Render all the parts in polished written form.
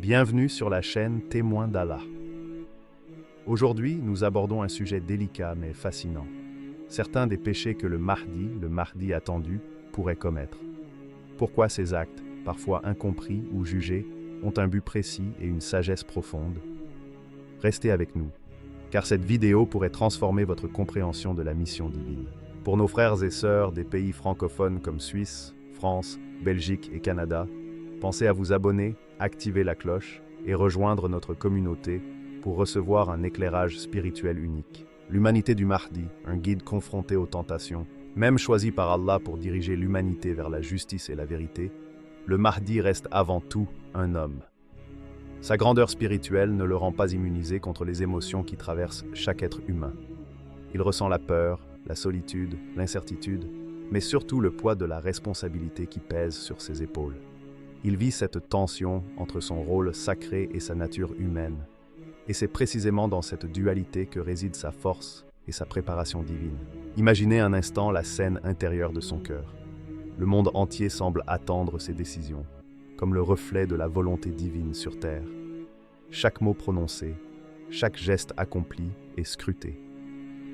Bienvenue sur la chaîne Témoins d'Allah. Aujourd'hui, nous abordons un sujet délicat mais fascinant. Certains des péchés que le Mahdi attendu, pourrait commettre. Pourquoi ces actes, parfois incompris ou jugés, ont un but précis et une sagesse profonde? Restez avec nous, car cette vidéo pourrait transformer votre compréhension de la mission divine. Pour nos frères et sœurs des pays francophones comme Suisse, France, Belgique et Canada, pensez à vous abonner, activer la cloche et rejoindre notre communauté pour recevoir un éclairage spirituel unique. L'humanité du Mahdi, un guide confronté aux tentations, même choisi par Allah pour diriger l'humanité vers la justice et la vérité, le Mahdi reste avant tout un homme. Sa grandeur spirituelle ne le rend pas immunisé contre les émotions qui traversent chaque être humain. Il ressent la peur, la solitude, l'incertitude, mais surtout le poids de la responsabilité qui pèse sur ses épaules. Il vit cette tension entre son rôle sacré et sa nature humaine. Et c'est précisément dans cette dualité que réside sa force et sa préparation divine. Imaginez un instant la scène intérieure de son cœur. Le monde entier semble attendre ses décisions, comme le reflet de la volonté divine sur terre. Chaque mot prononcé, chaque geste accompli est scruté.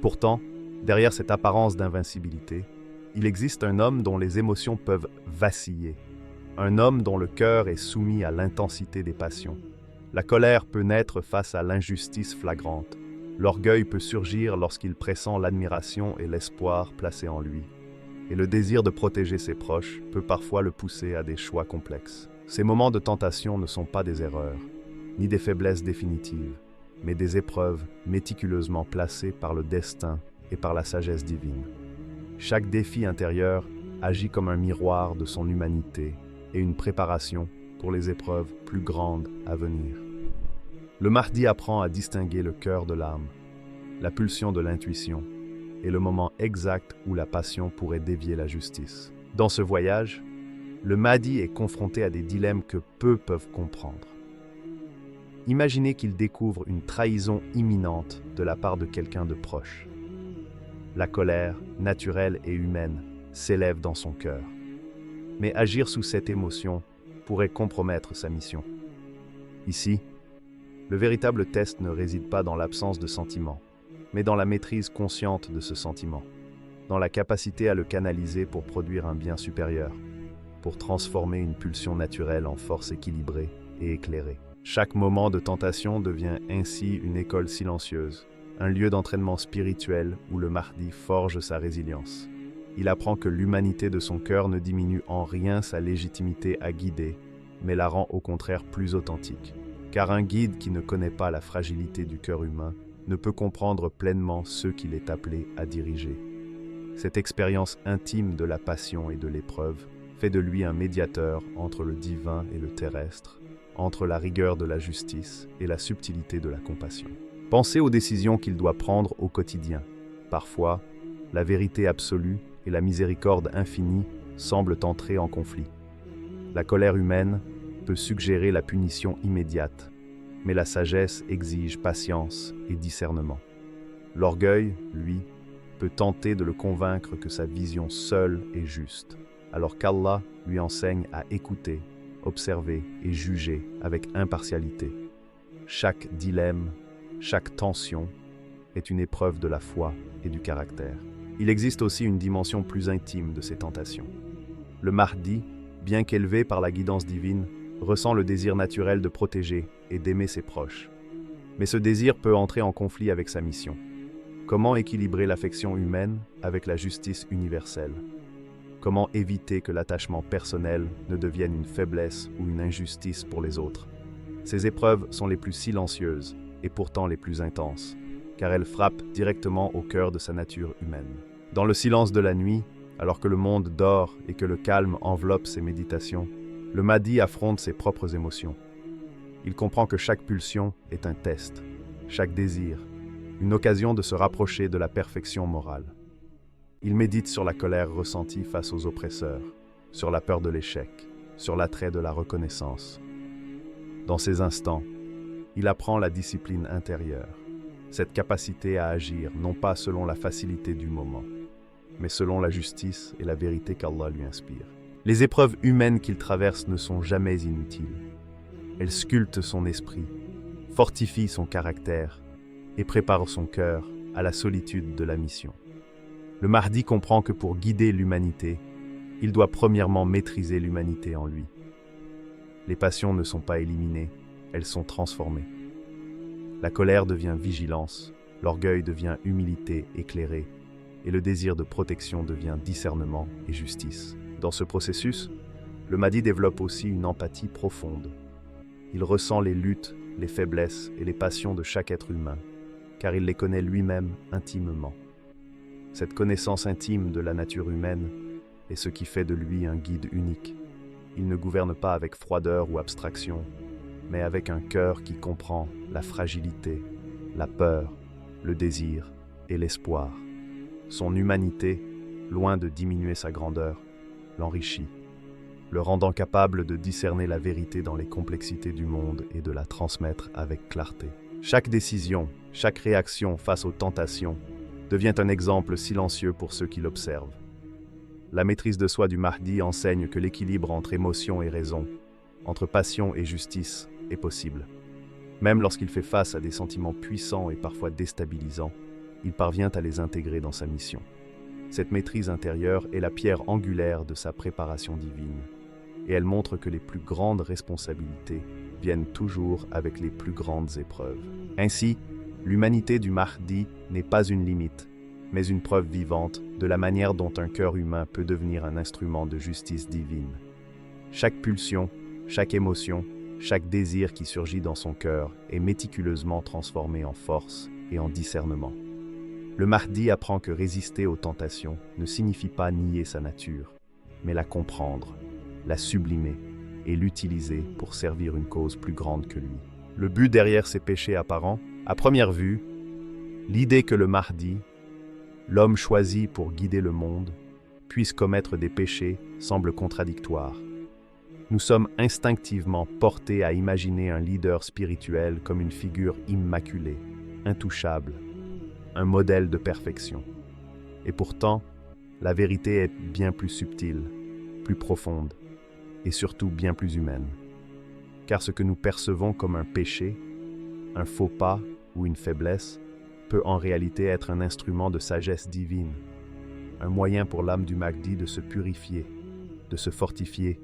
Pourtant, derrière cette apparence d'invincibilité, il existe un homme dont les émotions peuvent vaciller. Un homme dont le cœur est soumis à l'intensité des passions. La colère peut naître face à l'injustice flagrante. L'orgueil peut surgir lorsqu'il pressent l'admiration et l'espoir placés en lui. Et le désir de protéger ses proches peut parfois le pousser à des choix complexes. Ces moments de tentation ne sont pas des erreurs, ni des faiblesses définitives, mais des épreuves méticuleusement placées par le destin et par la sagesse divine. Chaque défi intérieur agit comme un miroir de son humanité et une préparation pour les épreuves plus grandes à venir. Le Mahdi apprend à distinguer le cœur de l'âme, la pulsion de l'intuition et le moment exact où la passion pourrait dévier la justice. Dans ce voyage, le Mahdi est confronté à des dilemmes que peu peuvent comprendre. Imaginez qu'il découvre une trahison imminente de la part de quelqu'un de proche. La colère, naturelle et humaine, s'élève dans son cœur. Mais agir sous cette émotion pourrait compromettre sa mission. Ici, le véritable test ne réside pas dans l'absence de sentiment, mais dans la maîtrise consciente de ce sentiment, dans la capacité à le canaliser pour produire un bien supérieur, pour transformer une pulsion naturelle en force équilibrée et éclairée. Chaque moment de tentation devient ainsi une école silencieuse, un lieu d'entraînement spirituel où le Mahdi forge sa résilience. Il apprend que l'humanité de son cœur ne diminue en rien sa légitimité à guider, mais la rend au contraire plus authentique. Car un guide qui ne connaît pas la fragilité du cœur humain ne peut comprendre pleinement ceux qu'il est appelé à diriger. Cette expérience intime de la passion et de l'épreuve fait de lui un médiateur entre le divin et le terrestre, entre la rigueur de la justice et la subtilité de la compassion. Pensez aux décisions qu'il doit prendre au quotidien. Parfois, la vérité absolue et la miséricorde infinie semblent entrer en conflit. La colère humaine peut suggérer la punition immédiate, mais la sagesse exige patience et discernement. L'orgueil, lui, peut tenter de le convaincre que sa vision seule est juste, alors qu'Allah lui enseigne à écouter, observer et juger avec impartialité. Chaque dilemme, chaque tension est une épreuve de la foi et du caractère. Il existe aussi une dimension plus intime de ces tentations. Le Mahdi, bien qu'élevé par la guidance divine, ressent le désir naturel de protéger et d'aimer ses proches. Mais ce désir peut entrer en conflit avec sa mission. Comment équilibrer l'affection humaine avec la justice universelle? Comment éviter que l'attachement personnel ne devienne une faiblesse ou une injustice pour les autres? Ces épreuves sont les plus silencieuses et pourtant les plus intenses, car elles frappent directement au cœur de sa nature humaine. Dans le silence de la nuit, alors que le monde dort et que le calme enveloppe ses méditations, le Mahdi affronte ses propres émotions. Il comprend que chaque pulsion est un test, chaque désir, une occasion de se rapprocher de la perfection morale. Il médite sur la colère ressentie face aux oppresseurs, sur la peur de l'échec, sur l'attrait de la reconnaissance. Dans ces instants, il apprend la discipline intérieure, cette capacité à agir non pas selon la facilité du moment, mais selon la justice et la vérité qu'Allah lui inspire. Les épreuves humaines qu'il traverse ne sont jamais inutiles. Elle sculpte son esprit, fortifie son caractère et prépare son cœur à la solitude de la mission. Le Mahdi comprend que pour guider l'humanité, il doit premièrement maîtriser l'humanité en lui. Les passions ne sont pas éliminées, elles sont transformées. La colère devient vigilance, l'orgueil devient humilité éclairée, et le désir de protection devient discernement et justice. Dans ce processus, le Mahdi développe aussi une empathie profonde. Il ressent les luttes, les faiblesses et les passions de chaque être humain, car il les connaît lui-même intimement. Cette connaissance intime de la nature humaine est ce qui fait de lui un guide unique. Il ne gouverne pas avec froideur ou abstraction, mais avec un cœur qui comprend la fragilité, la peur, le désir et l'espoir. Son humanité, loin de diminuer sa grandeur, l'enrichit, le rendant capable de discerner la vérité dans les complexités du monde et de la transmettre avec clarté. Chaque décision, chaque réaction face aux tentations devient un exemple silencieux pour ceux qui l'observent. La maîtrise de soi du Mahdi enseigne que l'équilibre entre émotion et raison, entre passion et justice, est possible. Même lorsqu'il fait face à des sentiments puissants et parfois déstabilisants, il parvient à les intégrer dans sa mission. Cette maîtrise intérieure est la pierre angulaire de sa préparation divine, et elle montre que les plus grandes responsabilités viennent toujours avec les plus grandes épreuves. Ainsi, l'humanité du Mahdi n'est pas une limite, mais une preuve vivante de la manière dont un cœur humain peut devenir un instrument de justice divine. Chaque pulsion, chaque émotion, chaque désir qui surgit dans son cœur est méticuleusement transformé en force et en discernement. Le Mahdi apprend que résister aux tentations ne signifie pas nier sa nature, mais la comprendre, la sublimer et l'utiliser pour servir une cause plus grande que lui. Le but derrière ces péchés apparents, à première vue, l'idée que le Mahdi, l'homme choisi pour guider le monde, puisse commettre des péchés semble contradictoire. Nous sommes instinctivement portés à imaginer un leader spirituel comme une figure immaculée, intouchable, un modèle de perfection. Et pourtant, la vérité est bien plus subtile, plus profonde et surtout bien plus humaine. Car ce que nous percevons comme un péché, un faux pas ou une faiblesse peut en réalité être un instrument de sagesse divine, un moyen pour l'âme du Mahdi de se purifier, de se fortifier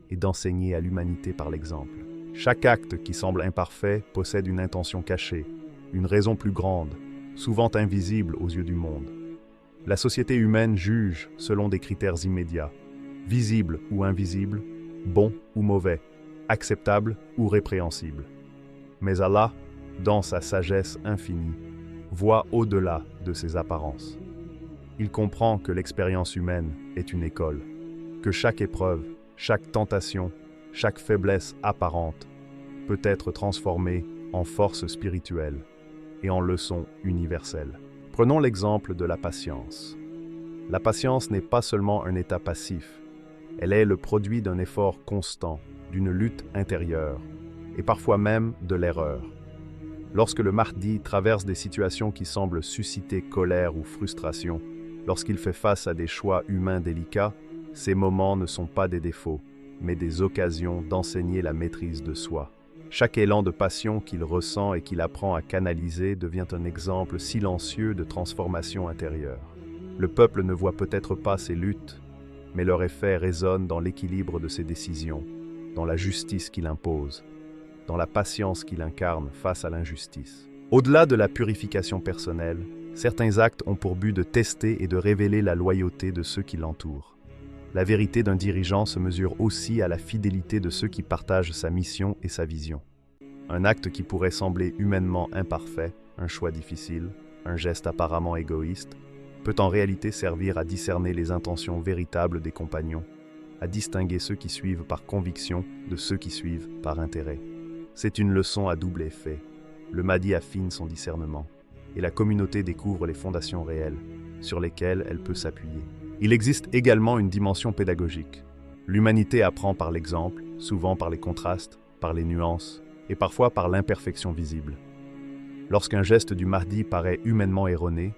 et d'enseigner à l'humanité par l'exemple. Chaque acte qui semble imparfait possède une intention cachée, une raison plus grande, souvent invisible aux yeux du monde. La société humaine juge selon des critères immédiats, visibles ou invisibles, bons ou mauvais, acceptables ou répréhensibles. Mais Allah, dans sa sagesse infinie, voit au-delà de ces apparences. Il comprend que l'expérience humaine est une école, que chaque épreuve, chaque tentation, chaque faiblesse apparente peut être transformée en force spirituelle et en leçon universelle. Prenons l'exemple de la patience. La patience n'est pas seulement un état passif, elle est le produit d'un effort constant, d'une lutte intérieure, et parfois même de l'erreur. Lorsque le Mahdi traverse des situations qui semblent susciter colère ou frustration, lorsqu'il fait face à des choix humains délicats, ces moments ne sont pas des défauts, mais des occasions d'enseigner la maîtrise de soi. Chaque élan de passion qu'il ressent et qu'il apprend à canaliser devient un exemple silencieux de transformation intérieure. Le peuple ne voit peut-être pas ces luttes, mais leur effet résonne dans l'équilibre de ses décisions, dans la justice qu'il impose, dans la patience qu'il incarne face à l'injustice. Au-delà de la purification personnelle, certains actes ont pour but de tester et de révéler la loyauté de ceux qui l'entourent. La vérité d'un dirigeant se mesure aussi à la fidélité de ceux qui partagent sa mission et sa vision. Un acte qui pourrait sembler humainement imparfait, un choix difficile, un geste apparemment égoïste, peut en réalité servir à discerner les intentions véritables des compagnons, à distinguer ceux qui suivent par conviction de ceux qui suivent par intérêt. C'est une leçon à double effet. Le Mahdi affine son discernement, et la communauté découvre les fondations réelles, sur lesquelles elle peut s'appuyer. Il existe également une dimension pédagogique. L'humanité apprend par l'exemple, souvent par les contrastes, par les nuances, et parfois par l'imperfection visible. Lorsqu'un geste du Mahdi paraît humainement erroné,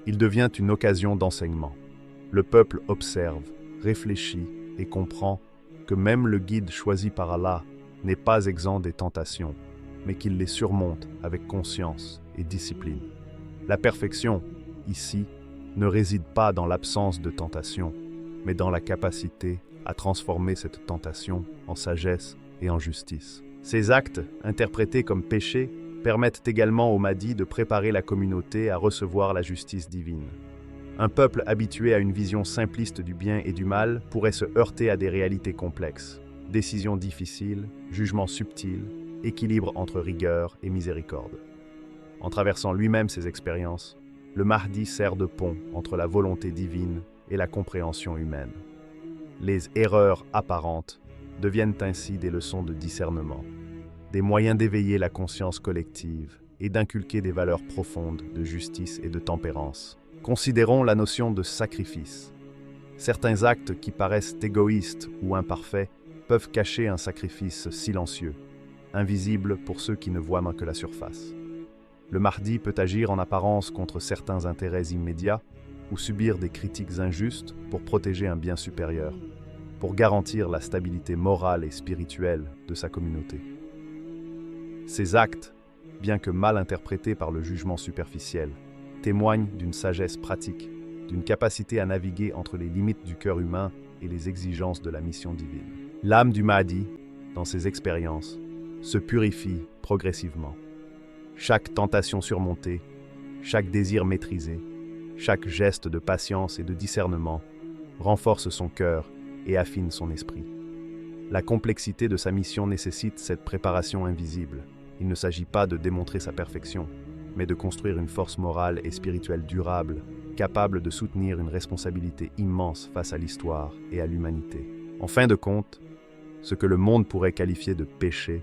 il devient une occasion d'enseignement. Le peuple observe, réfléchit et comprend que même le guide choisi par Allah n'est pas exempt des tentations, mais qu'il les surmonte avec conscience et discipline. La perfection, ici, ne réside pas dans l'absence de tentation, mais dans la capacité à transformer cette tentation en sagesse et en justice. Ces actes, interprétés comme péchés, permettent également au Mahdi de préparer la communauté à recevoir la justice divine. Un peuple habitué à une vision simpliste du bien et du mal pourrait se heurter à des réalités complexes, décisions difficiles, jugements subtils, équilibre entre rigueur et miséricorde. En traversant lui-même ces expériences, le Mahdi sert de pont entre la volonté divine et la compréhension humaine. Les erreurs apparentes deviennent ainsi des leçons de discernement, des moyens d'éveiller la conscience collective et d'inculquer des valeurs profondes de justice et de tempérance. Considérons la notion de sacrifice. Certains actes qui paraissent égoïstes ou imparfaits peuvent cacher un sacrifice silencieux, invisible pour ceux qui ne voient que la surface. Le Mahdi peut agir en apparence contre certains intérêts immédiats ou subir des critiques injustes pour protéger un bien supérieur, pour garantir la stabilité morale et spirituelle de sa communauté. Ces actes, bien que mal interprétés par le jugement superficiel, témoignent d'une sagesse pratique, d'une capacité à naviguer entre les limites du cœur humain et les exigences de la mission divine. L'âme du Mahdi, dans ses expériences, se purifie progressivement. Chaque tentation surmontée, chaque désir maîtrisé, chaque geste de patience et de discernement renforce son cœur et affine son esprit. La complexité de sa mission nécessite cette préparation invisible. Il ne s'agit pas de démontrer sa perfection, mais de construire une force morale et spirituelle durable, capable de soutenir une responsabilité immense face à l'histoire et à l'humanité. En fin de compte, ce que le monde pourrait qualifier de péché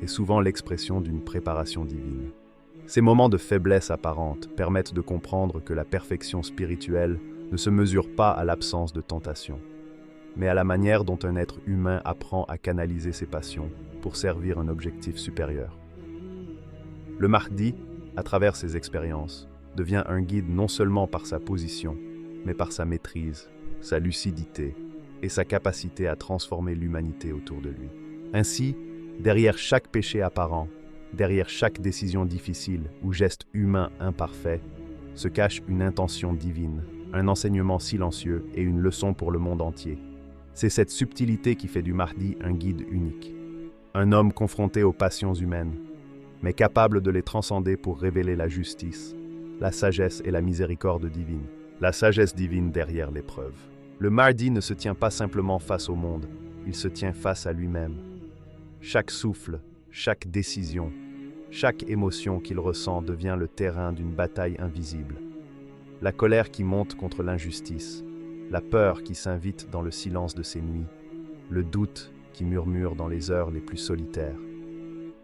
est souvent l'expression d'une préparation divine. Ces moments de faiblesse apparente permettent de comprendre que la perfection spirituelle ne se mesure pas à l'absence de tentation, mais à la manière dont un être humain apprend à canaliser ses passions pour servir un objectif supérieur. Le Mahdi, à travers ses expériences, devient un guide non seulement par sa position, mais par sa maîtrise, sa lucidité et sa capacité à transformer l'humanité autour de lui. Ainsi, derrière chaque péché apparent, derrière chaque décision difficile ou geste humain imparfait, se cache une intention divine, un enseignement silencieux et une leçon pour le monde entier. C'est cette subtilité qui fait du Mahdi un guide unique. Un homme confronté aux passions humaines, mais capable de les transcender pour révéler la justice, la sagesse et la miséricorde divine. La sagesse divine derrière l'épreuve. Le Mahdi ne se tient pas simplement face au monde, il se tient face à lui-même. Chaque souffle, chaque décision, chaque émotion qu'il ressent devient le terrain d'une bataille invisible. La colère qui monte contre l'injustice, la peur qui s'invite dans le silence de ses nuits, le doute qui murmure dans les heures les plus solitaires.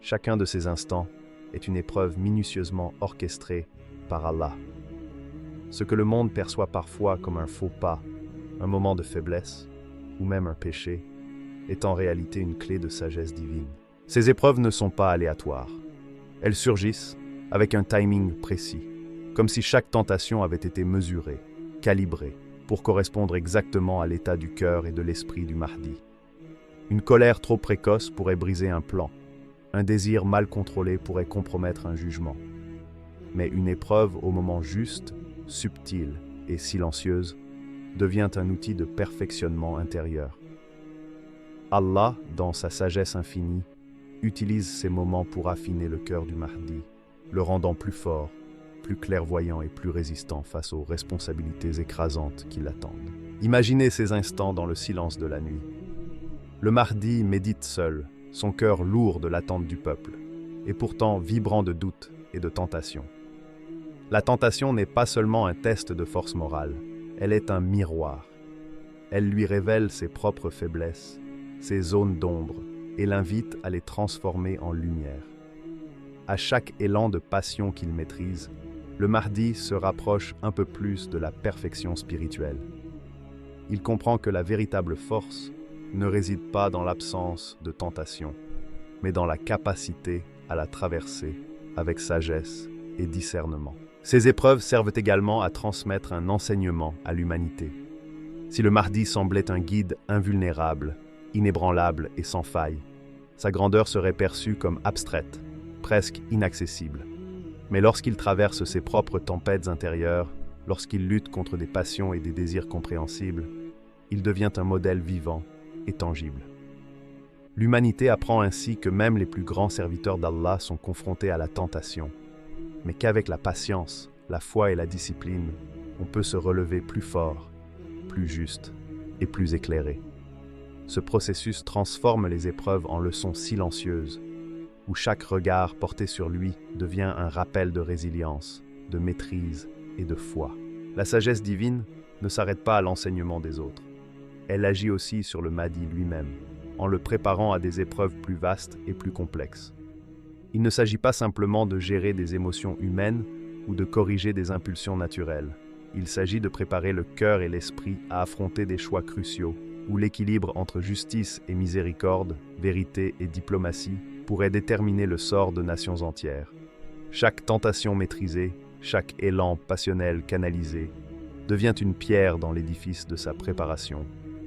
Chacun de ces instants est une épreuve minutieusement orchestrée par Allah. Ce que le monde perçoit parfois comme un faux pas, un moment de faiblesse, ou même un péché, est en réalité une clé de sagesse divine. Ces épreuves ne sont pas aléatoires. Elles surgissent avec un timing précis, comme si chaque tentation avait été mesurée, calibrée, pour correspondre exactement à l'état du cœur et de l'esprit du Mahdi. Une colère trop précoce pourrait briser un plan. Un désir mal contrôlé pourrait compromettre un jugement. Mais une épreuve au moment juste, subtile et silencieuse, devient un outil de perfectionnement intérieur. Allah, dans sa sagesse infinie, utilise ces moments pour affiner le cœur du Mahdi, le rendant plus fort, plus clairvoyant et plus résistant face aux responsabilités écrasantes qui l'attendent. Imaginez ces instants dans le silence de la nuit. Le Mahdi médite seul, son cœur lourd de l'attente du peuple, et pourtant vibrant de doute et de tentation. La tentation n'est pas seulement un test de force morale, elle est un miroir. Elle lui révèle ses propres faiblesses, ses zones d'ombre, et l'invite à les transformer en lumière. À chaque élan de passion qu'il maîtrise, le Mahdi se rapproche un peu plus de la perfection spirituelle. Il comprend que la véritable force ne réside pas dans l'absence de tentation, mais dans la capacité à la traverser avec sagesse et discernement. Ces épreuves servent également à transmettre un enseignement à l'humanité. Si le Mahdi semblait un guide invulnérable, inébranlable et sans faille, Sa grandeur serait perçue comme abstraite, presque inaccessible. Mais lorsqu'il traverse ses propres tempêtes intérieures, lorsqu'il lutte contre des passions et des désirs compréhensibles, il devient un modèle vivant et tangible. L'humanité apprend ainsi que même les plus grands serviteurs d'Allah sont confrontés à la tentation, mais qu'avec la patience, la foi et la discipline, on peut se relever plus fort, plus juste et plus éclairé. Ce processus transforme les épreuves en leçons silencieuses, où chaque regard porté sur lui devient un rappel de résilience, de maîtrise et de foi. La sagesse divine ne s'arrête pas à l'enseignement des autres. Elle agit aussi sur le Mahdi lui-même, en le préparant à des épreuves plus vastes et plus complexes. Il ne s'agit pas simplement de gérer des émotions humaines ou de corriger des impulsions naturelles. Il s'agit de préparer le cœur et l'esprit à affronter des choix cruciaux, où l'équilibre entre justice et miséricorde, vérité et diplomatie pourrait déterminer le sort de nations entières. Chaque tentation maîtrisée, chaque élan passionnel canalisé, devient une pierre dans l'édifice de sa préparation,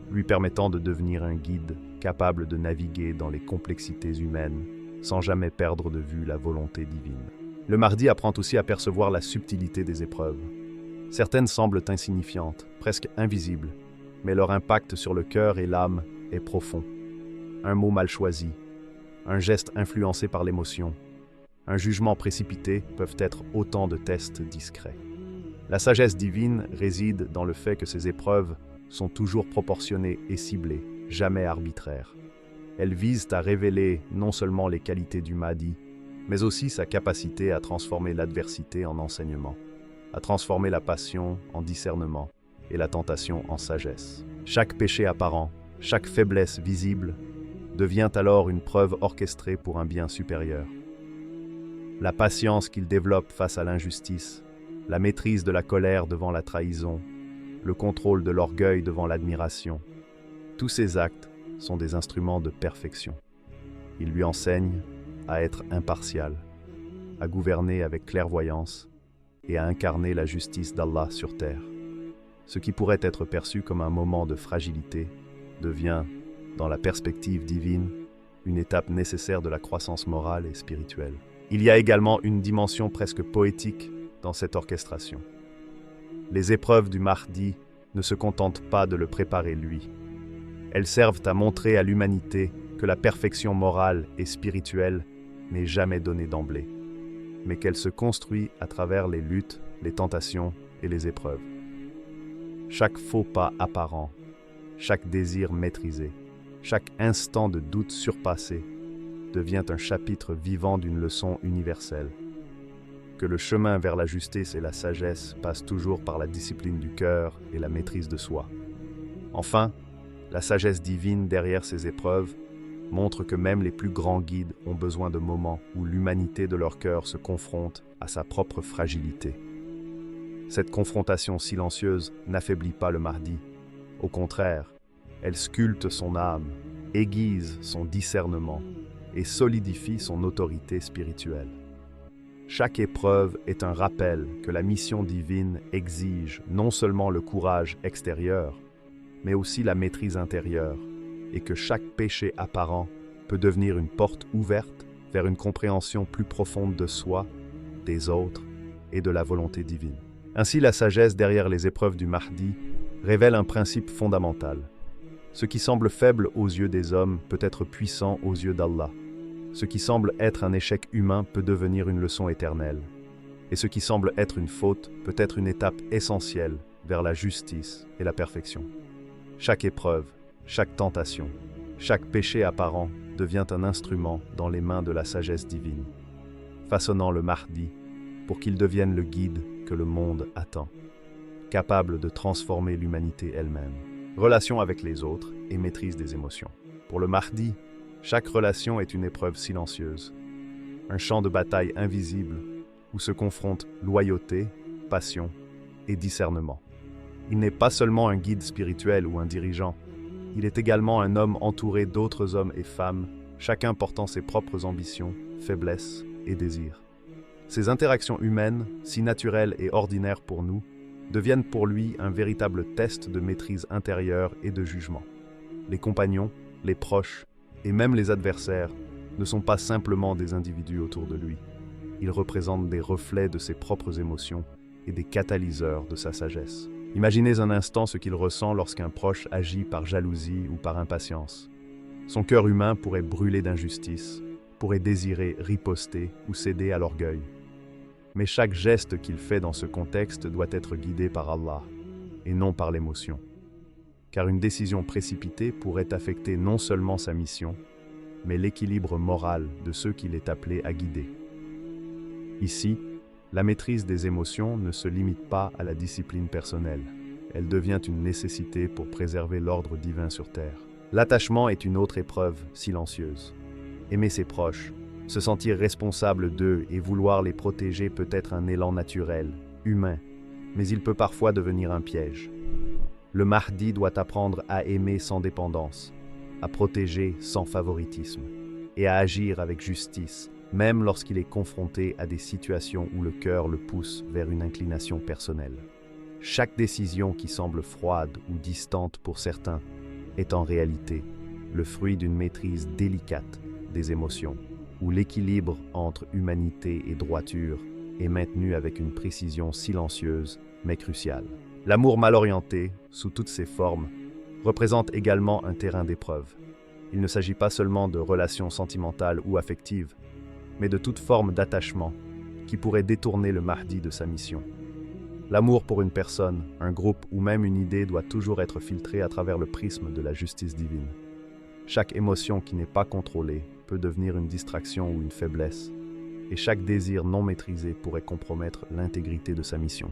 lui permettant de devenir un guide capable de naviguer dans les complexités humaines sans jamais perdre de vue la volonté divine. Le Mahdi apprend aussi à percevoir la subtilité des épreuves. Certaines semblent insignifiantes, presque invisibles, mais leur impact sur le cœur et l'âme est profond. Un mot mal choisi, un geste influencé par l'émotion, un jugement précipité peuvent être autant de tests discrets. La sagesse divine réside dans le fait que ces épreuves sont toujours proportionnées et ciblées, jamais arbitraires. Elles visent à révéler non seulement les qualités du Mahdi, mais aussi sa capacité à transformer l'adversité en enseignement, à transformer la passion en discernement et la tentation en sagesse. Chaque péché apparent, chaque faiblesse visible, devient alors une preuve orchestrée pour un bien supérieur. La patience qu'il développe face à l'injustice, la maîtrise de la colère devant la trahison, le contrôle de l'orgueil devant l'admiration, tous ces actes sont des instruments de perfection. Il lui enseigne à être impartial, à gouverner avec clairvoyance et à incarner la justice d'Allah sur terre. Ce qui pourrait être perçu comme un moment de fragilité devient, dans la perspective divine, une étape nécessaire de la croissance morale et spirituelle. Il y a également une dimension presque poétique dans cette orchestration. Les épreuves du Mahdi ne se contentent pas de le préparer lui. Elles servent à montrer à l'humanité que la perfection morale et spirituelle n'est jamais donnée d'emblée, mais qu'elle se construit à travers les luttes, les tentations et les épreuves. Chaque faux pas apparent, chaque désir maîtrisé, chaque instant de doute surpassé devient un chapitre vivant d'une leçon universelle. Que le chemin vers la justice et la sagesse passe toujours par la discipline du cœur et la maîtrise de soi. Enfin, la sagesse divine derrière ces épreuves montre que même les plus grands guides ont besoin de moments où l'humanité de leur cœur se confronte à sa propre fragilité. Cette confrontation silencieuse n'affaiblit pas le Mahdi. Au contraire, elle sculpte son âme, aiguise son discernement et solidifie son autorité spirituelle. Chaque épreuve est un rappel que la mission divine exige non seulement le courage extérieur, mais aussi la maîtrise intérieure, et que chaque péché apparent peut devenir une porte ouverte vers une compréhension plus profonde de soi, des autres et de la volonté divine. Ainsi, la sagesse derrière les épreuves du Mahdi révèle un principe fondamental. Ce qui semble faible aux yeux des hommes peut être puissant aux yeux d'Allah. Ce qui semble être un échec humain peut devenir une leçon éternelle. Et ce qui semble être une faute peut être une étape essentielle vers la justice et la perfection. Chaque épreuve, chaque tentation, chaque péché apparent devient un instrument dans les mains de la sagesse divine, façonnant le Mahdi pour qu'il devienne le guide que le monde attend, capable de transformer l'humanité elle-même. Relation avec les autres et maîtrise des émotions. Pour le Mahdi, chaque relation est une épreuve silencieuse, un champ de bataille invisible où se confrontent loyauté, passion et discernement. Il n'est pas seulement un guide spirituel ou un dirigeant, il est également un homme entouré d'autres hommes et femmes, chacun portant ses propres ambitions, faiblesses et désirs. Ces interactions humaines, si naturelles et ordinaires pour nous, deviennent pour lui un véritable test de maîtrise intérieure et de jugement. Les compagnons, les proches, Et même les adversaires ne sont pas simplement des individus autour de lui. Ils représentent des reflets de ses propres émotions et des catalyseurs de sa sagesse. Imaginez un instant ce qu'il ressent lorsqu'un proche agit par jalousie ou par impatience. Son cœur humain pourrait brûler d'injustice, pourrait désirer riposter ou céder à l'orgueil. Mais chaque geste qu'il fait dans ce contexte doit être guidé par Allah, et non par l'émotion. Car une décision précipitée pourrait affecter non seulement sa mission, mais l'équilibre moral de ceux qu'il est appelé à guider. Ici, la maîtrise des émotions ne se limite pas à la discipline personnelle. Elle devient une nécessité pour préserver l'ordre divin sur terre. L'attachement est une autre épreuve silencieuse. Aimer ses proches, se sentir responsable d'eux et vouloir les protéger peut être un élan naturel, humain, mais il peut parfois devenir un piège. Le Mahdi doit apprendre à aimer sans dépendance, à protéger sans favoritisme, et à agir avec justice, même lorsqu'il est confronté à des situations où le cœur le pousse vers une inclination personnelle. Chaque décision qui semble froide ou distante pour certains est en réalité le fruit d'une maîtrise délicate des émotions, où l'équilibre entre humanité et droiture est maintenu avec une précision silencieuse mais cruciale. L'amour mal orienté, sous toutes ses formes, représente également un terrain d'épreuve. Il ne s'agit pas seulement de relations sentimentales ou affectives, mais de toute forme d'attachement qui pourrait détourner le Mahdi de sa mission. L'amour pour une personne, un groupe ou même une idée doit toujours être filtré à travers le prisme de la justice divine. Chaque émotion qui n'est pas contrôlée peut devenir une distraction ou une faiblesse, et chaque désir non maîtrisé pourrait compromettre l'intégrité de sa mission.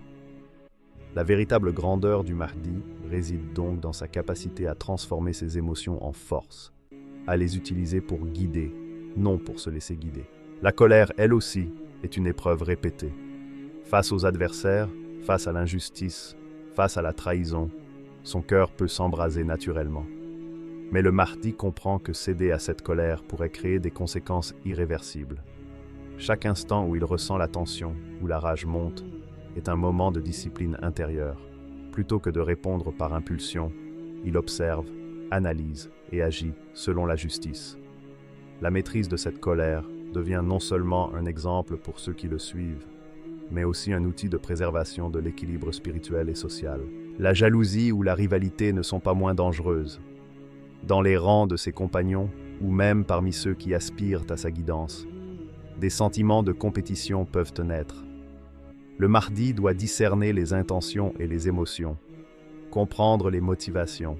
La véritable grandeur du Mahdi réside donc dans sa capacité à transformer ses émotions en force, à les utiliser pour guider, non pour se laisser guider. La colère, elle aussi, est une épreuve répétée. Face aux adversaires, face à l'injustice, face à la trahison, son cœur peut s'embraser naturellement. Mais le Mahdi comprend que céder à cette colère pourrait créer des conséquences irréversibles. Chaque instant où il ressent la tension, où la rage monte, est un moment de discipline intérieure. Plutôt que de répondre par impulsion, il observe, analyse et agit selon la justice. La maîtrise de cette colère devient non seulement un exemple pour ceux qui le suivent, mais aussi un outil de préservation de l'équilibre spirituel et social. La jalousie ou la rivalité ne sont pas moins dangereuses. Dans les rangs de ses compagnons, ou même parmi ceux qui aspirent à sa guidance, des sentiments de compétition peuvent naître. Le Mahdi doit discerner les intentions et les émotions, comprendre les motivations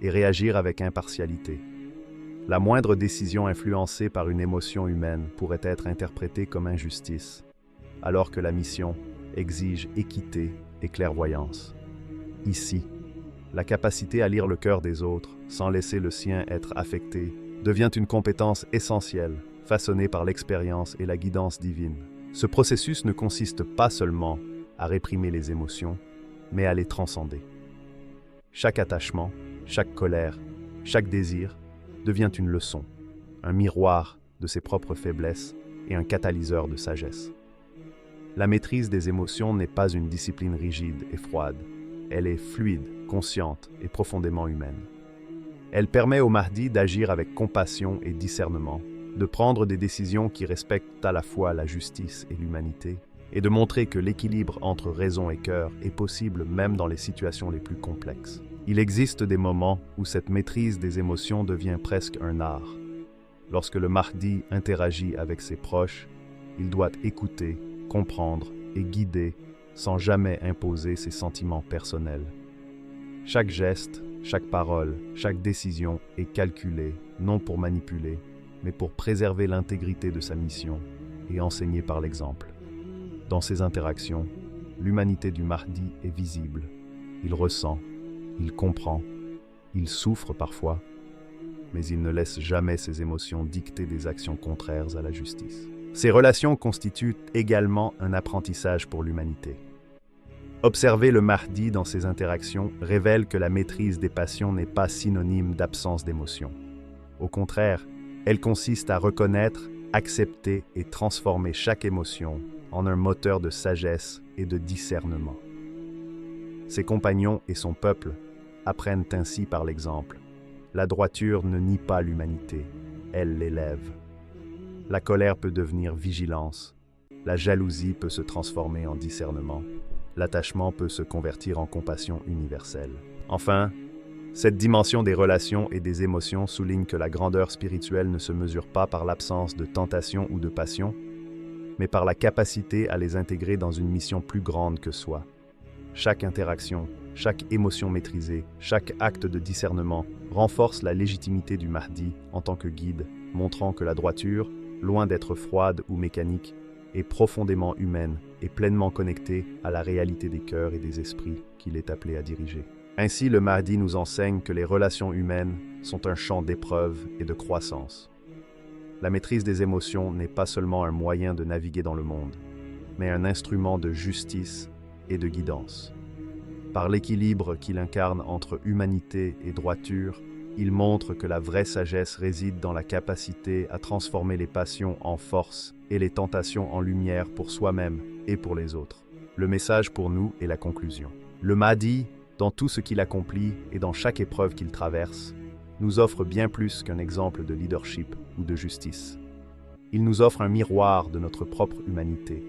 et réagir avec impartialité. La moindre décision influencée par une émotion humaine pourrait être interprétée comme injustice, alors que la mission exige équité et clairvoyance. Ici, la capacité à lire le cœur des autres, sans laisser le sien être affecté, devient une compétence essentielle, façonnée par l'expérience et la guidance divine. Ce processus ne consiste pas seulement à réprimer les émotions, mais à les transcender. Chaque attachement, chaque colère, chaque désir devient une leçon, un miroir de ses propres faiblesses et un catalyseur de sagesse. La maîtrise des émotions n'est pas une discipline rigide et froide. Elle est fluide, consciente et profondément humaine. Elle permet au Mahdi d'agir avec compassion et discernement, de prendre des décisions qui respectent à la fois la justice et l'humanité, et de montrer que l'équilibre entre raison et cœur est possible même dans les situations les plus complexes. Il existe des moments où cette maîtrise des émotions devient presque un art. Lorsque le Mahdi interagit avec ses proches, il doit écouter, comprendre et guider sans jamais imposer ses sentiments personnels. Chaque geste, chaque parole, chaque décision est calculée, non pour manipuler, mais pour préserver l'intégrité de sa mission et enseigner par l'exemple. Dans ces interactions, l'humanité du Mahdi est visible. Il ressent, il comprend, il souffre parfois, mais il ne laisse jamais ses émotions dicter des actions contraires à la justice. Ces relations constituent également un apprentissage pour l'humanité. Observer le Mahdi dans ses interactions révèle que la maîtrise des passions n'est pas synonyme d'absence d'émotion. Au contraire, elle consiste à reconnaître, accepter et transformer chaque émotion en un moteur de sagesse et de discernement. Ses compagnons et son peuple apprennent ainsi par l'exemple La droiture ne nie pas l'humanité, elle l'élève. La colère peut devenir vigilance, la jalousie peut se transformer en discernement, l'attachement peut se convertir en compassion universelle. Enfin, cette dimension des relations et des émotions souligne que la grandeur spirituelle ne se mesure pas par l'absence de tentation ou de passion, mais par la capacité à les intégrer dans une mission plus grande que soi. Chaque interaction, chaque émotion maîtrisée, chaque acte de discernement renforce la légitimité du Mahdi en tant que guide, montrant que la droiture, loin d'être froide ou mécanique, est profondément humaine et pleinement connectée à la réalité des cœurs et des esprits qu'il est appelé à diriger. Ainsi, le Mahdi nous enseigne que les relations humaines sont un champ d'épreuve et de croissance. La maîtrise des émotions n'est pas seulement un moyen de naviguer dans le monde, mais un instrument de justice et de guidance. Par l'équilibre qu'il incarne entre humanité et droiture, il montre que la vraie sagesse réside dans la capacité à transformer les passions en force et les tentations en lumière pour soi-même et pour les autres. Le message pour nous est la conclusion. Le Mahdi, dans tout ce qu'il accomplit et dans chaque épreuve qu'il traverse, nous offre bien plus qu'un exemple de leadership ou de justice. Il nous offre un miroir de notre propre humanité,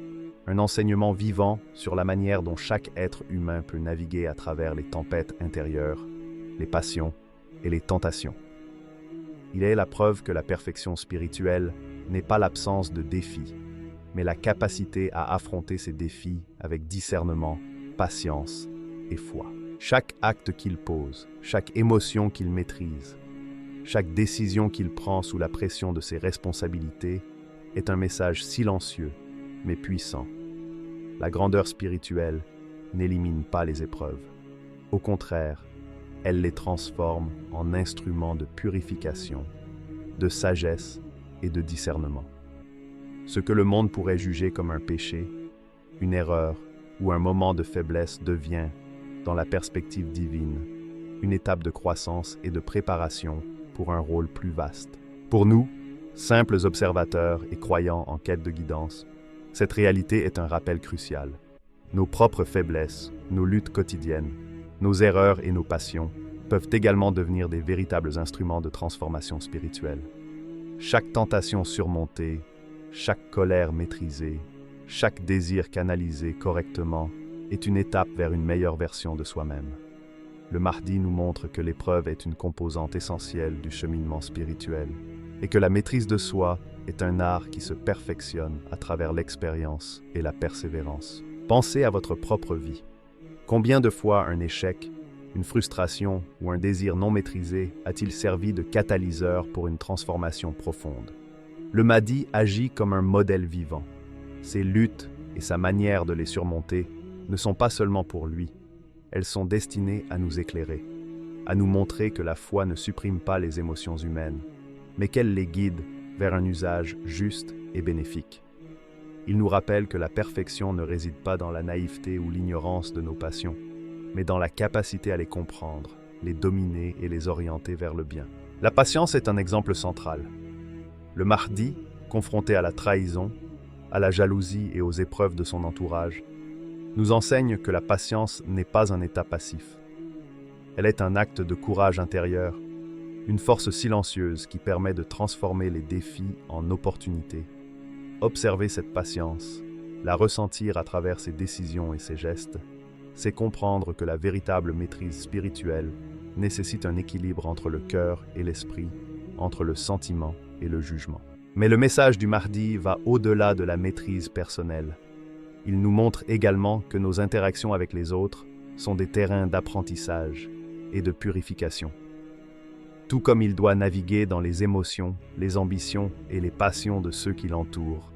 un enseignement vivant sur la manière dont chaque être humain peut naviguer à travers les tempêtes intérieures, les passions et les tentations. Il est la preuve que la perfection spirituelle n'est pas l'absence de défis, mais la capacité à affronter ces défis avec discernement, patience et foi. Chaque acte qu'il pose, chaque émotion qu'il maîtrise, chaque décision qu'il prend sous la pression de ses responsabilités est un message silencieux, mais puissant. La grandeur spirituelle n'élimine pas les épreuves. Au contraire, elle les transforme en instruments de purification, de sagesse et de discernement. Ce que le monde pourrait juger comme un péché, une erreur ou un moment de faiblesse devient, dans la perspective divine, une étape de croissance et de préparation pour un rôle plus vaste. Pour nous, simples observateurs et croyants en quête de guidance, cette réalité est un rappel crucial. Nos propres faiblesses, nos luttes quotidiennes, nos erreurs et nos passions peuvent également devenir des véritables instruments de transformation spirituelle. Chaque tentation surmontée, chaque colère maîtrisée, chaque désir canalisé correctement est une étape vers une meilleure version de soi-même. Le Mahdi nous montre que l'épreuve est une composante essentielle du cheminement spirituel et que la maîtrise de soi est un art qui se perfectionne à travers l'expérience et la persévérance. Pensez à votre propre vie. Combien de fois un échec, une frustration ou un désir non maîtrisé a-t-il servi de catalyseur pour une transformation profonde? Le Mahdi agit comme un modèle vivant. Ses luttes et sa manière de les surmonter ne sont pas seulement pour lui, elles sont destinées à nous éclairer, à nous montrer que la foi ne supprime pas les émotions humaines, mais qu'elle les guide vers un usage juste et bénéfique. Il nous rappelle que la perfection ne réside pas dans la naïveté ou l'ignorance de nos passions, mais dans la capacité à les comprendre, les dominer et les orienter vers le bien. La patience est un exemple central. Le Mahdi, confronté à la trahison, à la jalousie et aux épreuves de son entourage, nous enseigne que la patience n'est pas un état passif. Elle est un acte de courage intérieur, une force silencieuse qui permet de transformer les défis en opportunités. Observer cette patience, la ressentir à travers ses décisions et ses gestes, c'est comprendre que la véritable maîtrise spirituelle nécessite un équilibre entre le cœur et l'esprit, entre le sentiment et le jugement. Mais le message du Mahdi va au-delà de la maîtrise personnelle. Il nous montre également que nos interactions avec les autres sont des terrains d'apprentissage et de purification. Tout comme il doit naviguer dans les émotions, les ambitions et les passions de ceux qui l'entourent,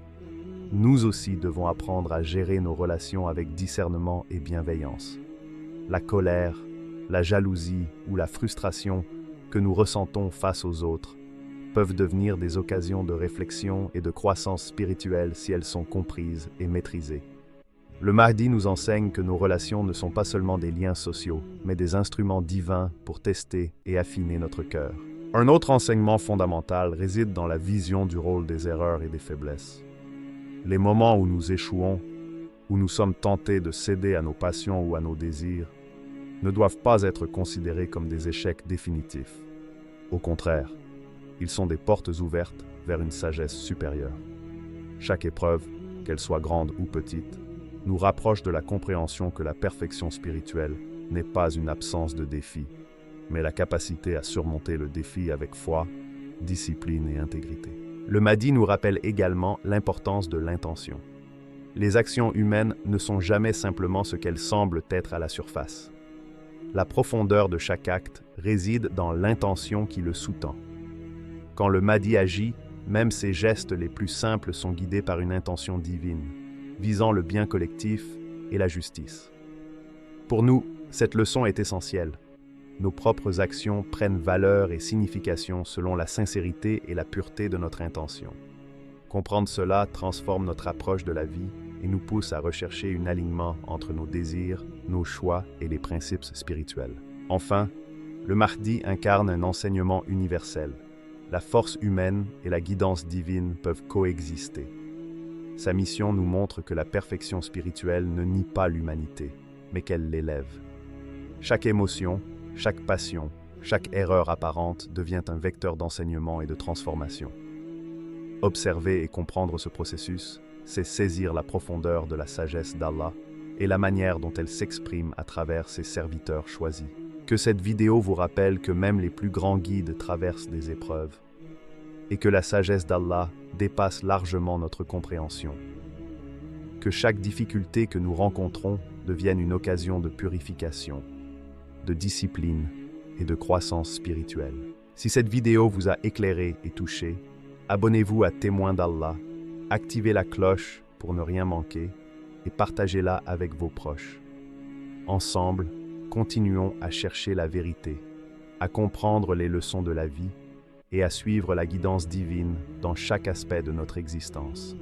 nous aussi devons apprendre à gérer nos relations avec discernement et bienveillance. La colère, la jalousie ou la frustration que nous ressentons face aux autres peuvent devenir des occasions de réflexion et de croissance spirituelle si elles sont comprises et maîtrisées. Le Mahdi nous enseigne que nos relations ne sont pas seulement des liens sociaux, mais des instruments divins pour tester et affiner notre cœur. Un autre enseignement fondamental réside dans la vision du rôle des erreurs et des faiblesses. Les moments où nous échouons, où nous sommes tentés de céder à nos passions ou à nos désirs, ne doivent pas être considérés comme des échecs définitifs. Au contraire, ils sont des portes ouvertes vers une sagesse supérieure. Chaque épreuve, qu'elle soit grande ou petite, nous rapproche de la compréhension que la perfection spirituelle n'est pas une absence de défi, mais la capacité à surmonter le défi avec foi, discipline et intégrité. Le Mahdi nous rappelle également l'importance de l'intention. Les actions humaines ne sont jamais simplement ce qu'elles semblent être à la surface. La profondeur de chaque acte réside dans l'intention qui le sous-tend. Quand le Mahdi agit, même ses gestes les plus simples sont guidés par une intention divine, visant le bien collectif et la justice. Pour nous, cette leçon est essentielle. Nos propres actions prennent valeur et signification selon la sincérité et la pureté de notre intention. Comprendre cela transforme notre approche de la vie et nous pousse à rechercher un alignement entre nos désirs, nos choix et les principes spirituels. Enfin, le Mahdi incarne un enseignement universel. La force humaine et la guidance divine peuvent coexister. Sa mission nous montre que la perfection spirituelle ne nie pas l'humanité, mais qu'elle l'élève. Chaque émotion, chaque passion, chaque erreur apparente devient un vecteur d'enseignement et de transformation. Observer et comprendre ce processus, c'est saisir la profondeur de la sagesse d'Allah et la manière dont elle s'exprime à travers ses serviteurs choisis. Que cette vidéo vous rappelle que même les plus grands guides traversent des épreuves et que la sagesse d'Allah dépasse largement notre compréhension. Que chaque difficulté que nous rencontrons devienne une occasion de purification, de discipline et de croissance spirituelle. Si cette vidéo vous a éclairé et touché, abonnez-vous à Témoins d'Allah, activez la cloche pour ne rien manquer et partagez-la avec vos proches. Ensemble, continuons à chercher la vérité, à comprendre les leçons de la vie et à suivre la guidance divine dans chaque aspect de notre existence.